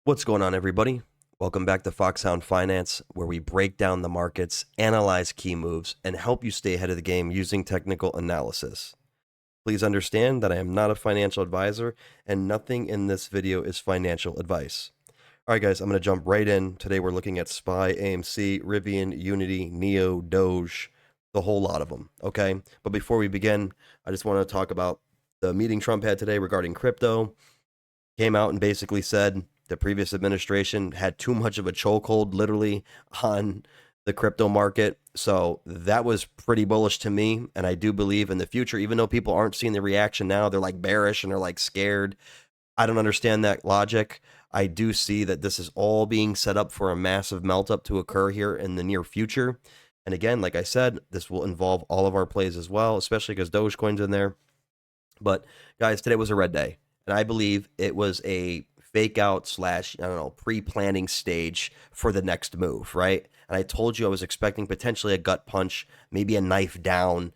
What's going on, everybody? Welcome back to Foxhound Finance, where we break down the markets, analyze key moves, and help you stay ahead of the game using technical analysis. Please understand that I am not a financial advisor, and nothing in this video is financial advice. All right, guys, I'm going to jump right in. Today, we're looking at SPY, AMC, RIVN, Unity, NIO, DOGE, the whole lot of them, okay? But before we begin, I just want to talk about the meeting Trump had today regarding crypto. Came out and basically said the previous administration had too much of a chokehold, literally, on the crypto market. So that was pretty bullish to me. And I do believe in the future, even though people aren't seeing the reaction now, they're like bearish and they're like scared. I don't understand that logic. I do see that this is all being set up for a massive melt up to occur here in the near future. And again, like I said, this will involve all of our plays as well, especially because Dogecoin's in there. But guys, today was a red day. And I believe it was a fake out slash, I don't know, pre-planning stage for the next move, right? And I told you I was expecting potentially a gut punch, maybe a knife down,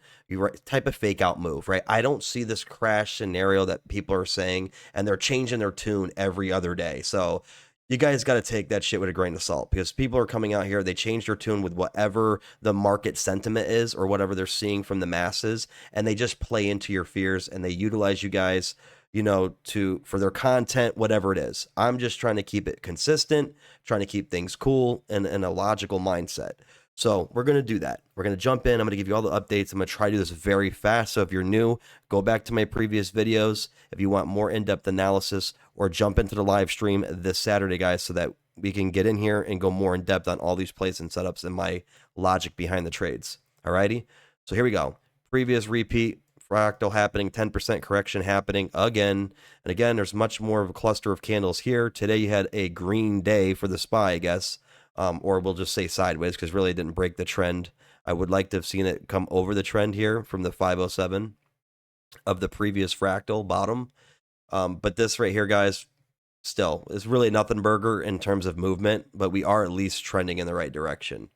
type of fake out move, right? I don't see this crash scenario that people are saying, and they're changing their tune every other day. So you guys got to take that shit with a grain of salt, because people are coming out here, they change their tune with whatever the market sentiment is or whatever they're seeing from the masses, and they just play into your fears and they utilize you guys, for their content, whatever it is. I'm just trying to keep it consistent, trying to keep things cool and in a logical mindset. So we're going to do that. We're going to jump in. I'm going to give you all the updates. I'm going to try to do this very fast. So if you're new, go back to my previous videos if you want more in-depth analysis, or jump into the live stream this Saturday, guys, so that we can get in here and go more in depth on all these plays and setups and my logic behind the trades. Alrighty. So here we go. Previous repeat. Fractal happening, 10% correction happening again. And again, there's much more of a cluster of candles here. Today you had a green day for the SPY, I guess. Or we'll just say sideways, because really it didn't break the trend. I would like to have seen it come over the trend here from the 507 of the previous fractal bottom. But this right here, guys, still is really nothing burger in terms of movement, but we are at least trending in the right direction.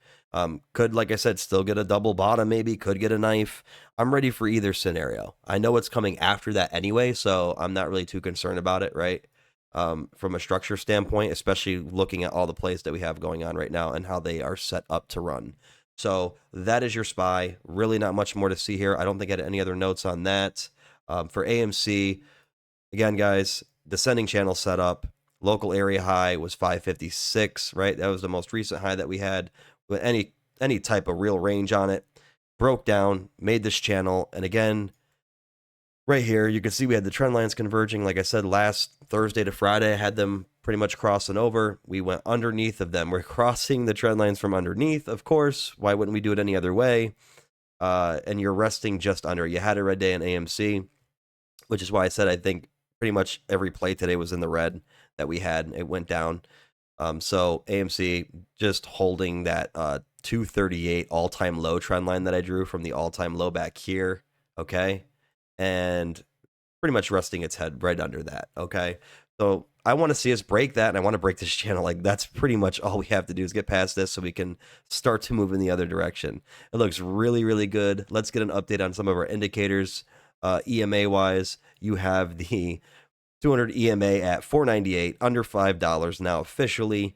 Could, like I said, still get a double bottom, maybe, could get a knife. I'm ready for either scenario. I know what's coming after that anyway, so I'm not really too concerned about it, right? From a structure standpoint, especially looking at all the plays that we have going on right now and how they are set up to run. So that is your SPY. Really not much more to see here. I don't think I had any other notes on that. For AMC, again, guys, descending channel setup. Local area high was 556, right? That was the most recent high that we had with any type of real range on it. Broke down, made this channel, and again, right here, you can see we had the trend lines converging. Like I said, last Thursday to Friday, I had them pretty much crossing over. We went underneath of them. We're crossing the trend lines from underneath, of course. Why wouldn't we do it any other way? And you're resting just under. You had a red day in AMC, which is why I said I think pretty much every play today was in the red that we had. It went down. So AMC just holding that 238 all-time low trend line that I drew from the all-time low back here, okay? And pretty much resting its head right under that, okay? So I want to see us break that, and I want to break this channel. Like, that's pretty much all we have to do is get past this so we can start to move in the other direction. It looks really, really good. Let's get an update on some of our indicators. EMA-wise, you have the 200 EMA at $4.98, under $5 now officially.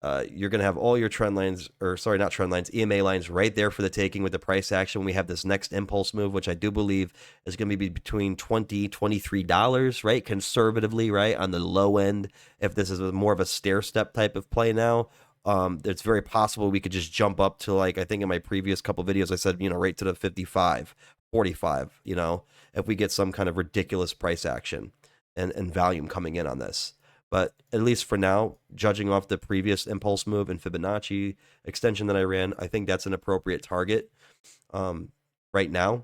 You're going to have all your trend lines, or sorry, not trend lines, EMA lines right there for the taking with the price action. We have this next impulse move, which I do believe is going to be between $20, $23, right? Conservatively, right? On the low end, if this is more of a stair step type of play now, it's very possible we could just jump up to, like, I think in my previous couple videos, I said, right to the 55, 45, if we get some kind of ridiculous price action and volume coming in on this. But at least for now, judging off the previous impulse move and Fibonacci extension that I ran, I think that's an appropriate target right now.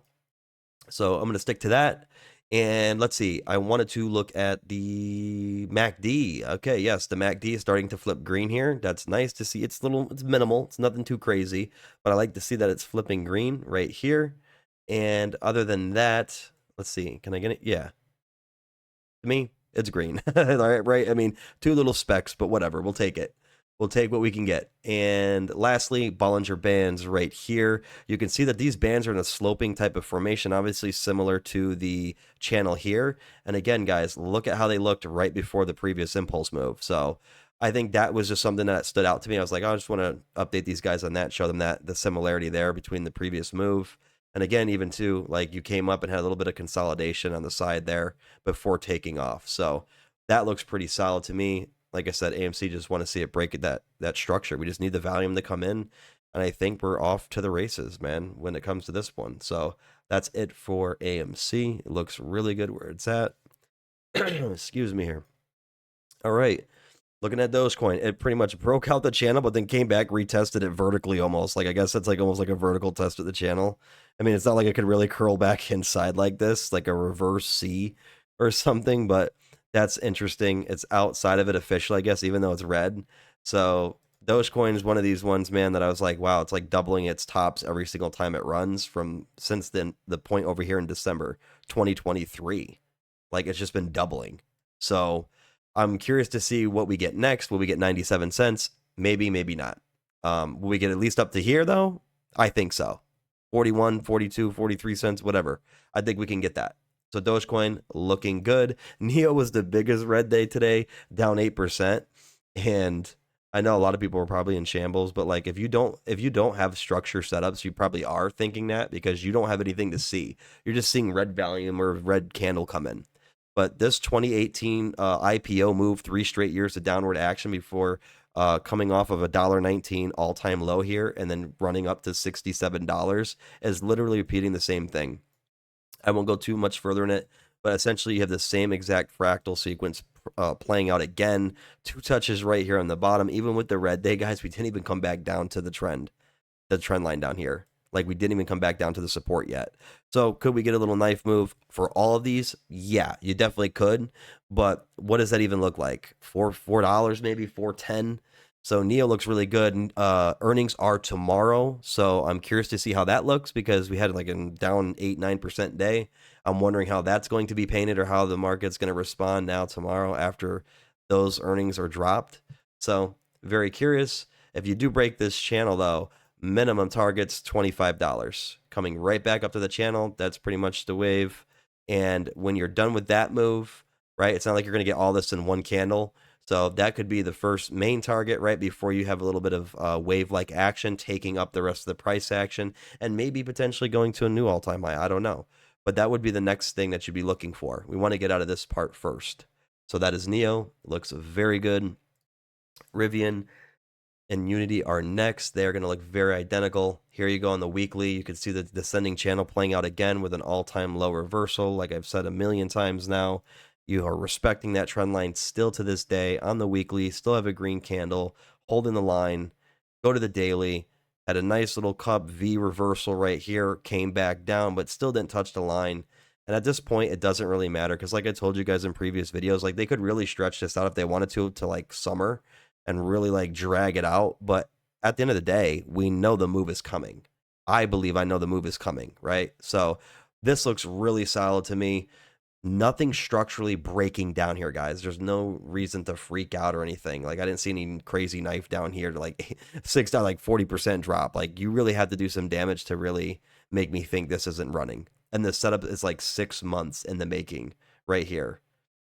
So I'm going to stick to that. And let's see, I wanted to look at the MACD. Okay, yes, the MACD is starting to flip green here. That's nice to see. It's minimal. It's nothing too crazy, but I like to see that it's flipping green right here. And other than that, let's see, can I get it? Yeah. To me, it's green. Right? I mean, two little specks, but whatever. We'll take it. We'll take what we can get. And lastly, Bollinger Bands right here. You can see that these bands are in a sloping type of formation, obviously similar to the channel here. And again, guys, look at how they looked right before the previous impulse move. So I think that was just something that stood out to me. I was like, I just want to update these guys on that, show them that the similarity there between the previous move. And again, even too, like you came up and had a little bit of consolidation on the side there before taking off. So that looks pretty solid to me. Like I said, AMC just want to see it break that structure. We just need the volume to come in. And I think we're off to the races, man, when it comes to this one. So that's it for AMC. It looks really good where it's at. Excuse me here. All right. Looking at Dogecoin, it pretty much broke out the channel, but then came back, retested it vertically almost. Like, I guess it's like almost like a vertical test of the channel. I mean, it's not like it could really curl back inside like this, like a reverse C or something, but that's interesting. It's outside of it officially, I guess, even though it's red. So Dogecoin is one of these ones, man, that I was like, wow, it's like doubling its tops every single time it runs from since then the point over here in December 2023. Like, it's just been doubling. So I'm curious to see what we get next. Will we get 97 cents? Maybe, maybe not. Will we get at least up to here, though? I think so. 41, 42, 43 cents, whatever. I think we can get that. So Dogecoin looking good. NIO was the biggest red day today, down 8%. And I know a lot of people were probably in shambles, but like if you don't have structure setups, you probably are thinking that because you don't have anything to see. You're just seeing red volume or red candle come in. But this 2018 IPO moved 3 straight years of downward action before coming off of a $1.19 all-time low here and then running up to $67 is literally repeating the same thing. I won't go too much further in it, but essentially you have the same exact fractal sequence playing out again. 2 touches right here on the bottom. Even with the red day, guys, we didn't even come back down to the trend line down here. Like, we didn't even come back down to the support yet. So could we get a little knife move for all of these? Yeah, you definitely could. But what does that even look like? $4 maybe, $4.10. So NIO looks really good. Earnings are tomorrow. So I'm curious to see how that looks because we had like a down 8-9% day. I'm wondering how that's going to be painted or how the market's going to respond now tomorrow after those earnings are dropped. So very curious. If you do break this channel though, minimum targets $25 coming right back up to the channel. That's pretty much the wave. And when you're done with that move, right, it's not like you're going to get all this in one candle. So that could be the first main target right before you have a little bit of wave-like action taking up the rest of the price action and maybe potentially going to a new all-time high. I don't know. But that would be the next thing that you'd be looking for. We want to get out of this part first. So that is NIO. Looks very good. RIVN and Unity are next. They're going to look very identical. Here you go on the weekly. You can see the descending channel playing out again with an all-time low reversal. Like I've said a million times now, you are respecting that trend line still to this day on the weekly. Still have a green candle, holding the line. Go to the daily. Had a nice little cup V reversal right here. Came back down, but still didn't touch the line. And at this point, it doesn't really matter because like I told you guys in previous videos, like they could really stretch this out if they wanted to like summer and really like drag it out. But at the end of the day, we know the move is coming. I believe I know the move is coming, right? So this looks really solid to me. Nothing structurally breaking down here, guys. There's no reason to freak out or anything. Like I didn't see any crazy knife down here to like $6, like 40% drop. Like you really have to do some damage to really make me think this isn't running. And the setup is like 6 months in the making right here,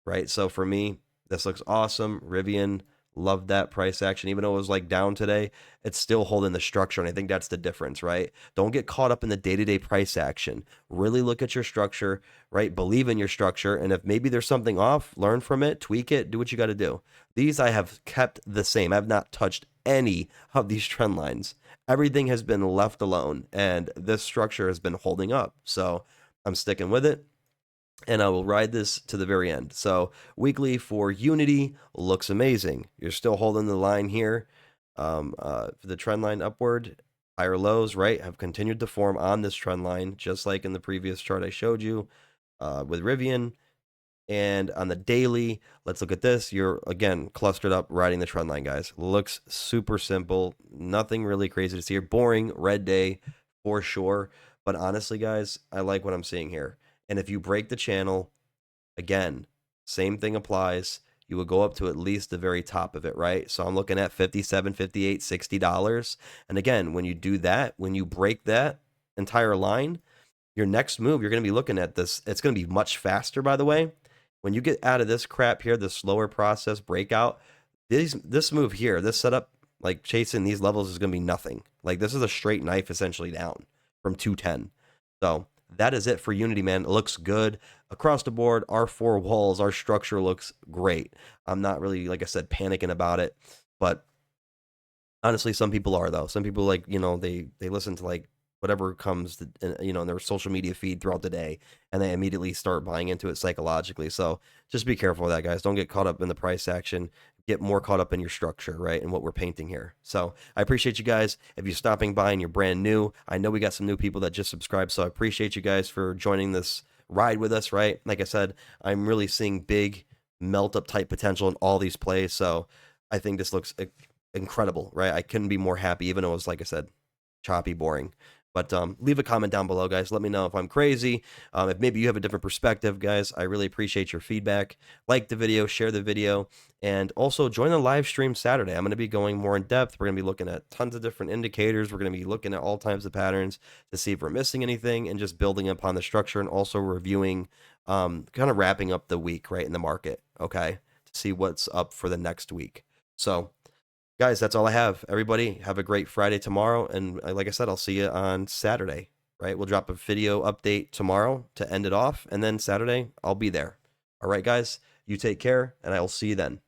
right? So for me, this looks awesome. RIVN, loved that price action. Even though it was like down today, it's still holding the structure. And I think that's the difference, right? Don't get caught up in the day-to-day price action. Really look at your structure, right? Believe in your structure. And if maybe there's something off, learn from it, tweak it, do what you got to do. These I have kept the same. I've not touched any of these trend lines. Everything has been left alone. And this structure has been holding up. So I'm sticking with it. And I will ride this to the very end. So weekly for Unity looks amazing. You're still holding the line here. For the trend line upward, higher lows, right, have continued to form on this trend line, just like in the previous chart I showed you with RIVN. And on the daily, let's look at this. You're, again, clustered up riding the trend line, guys. Looks super simple. Nothing really crazy to see here. Boring red day for sure. But honestly, guys, I like what I'm seeing here. And if you break the channel, again, same thing applies. You will go up to at least the very top of it, right? So I'm looking at $57, $58, $60. And again, when you do that, when you break that entire line, your next move, you're going to be looking at this. It's going to be much faster, by the way. When you get out of this crap here, the slower process breakout, this move here, this setup, like chasing these levels is going to be nothing. Like this is a straight knife essentially down from 210. So that is it for Unity, man. It looks good across the board. Our four walls, our structure looks great. I'm not really, like I said, panicking about it, but honestly, some people are though. Some people like, they listen to like whatever comes to, in their social media feed throughout the day, and they immediately start buying into it psychologically. So just be careful with that, guys. Don't get caught up in the price action. Get more caught up in your structure, right, and what we're painting here. So I appreciate you guys. If you're stopping by and you're brand new, I know we got some new people that just subscribed, so I appreciate you guys for joining this ride with us, right? Like I said, I'm really seeing big melt up type potential in all these plays. So I think this looks incredible, right? I couldn't be more happy, even though it was, like I said, choppy, boring. But leave a comment down below, guys. Let me know if I'm crazy. If maybe you have a different perspective, guys, I really appreciate your feedback. Like the video, share the video, and also join the live stream Saturday. I'm going to be going more in depth. We're going to be looking at tons of different indicators. We're going to be looking at all types of patterns to see if we're missing anything and just building upon the structure, and also reviewing, kind of wrapping up the week, right, in the market, okay, to see what's up for the next week. So, guys, that's all I have. Everybody, have a great Friday tomorrow. And like I said, I'll see you on Saturday, right? We'll drop a video update tomorrow to end it off. And then Saturday, I'll be there. All right, guys, you take care, and I will see you then.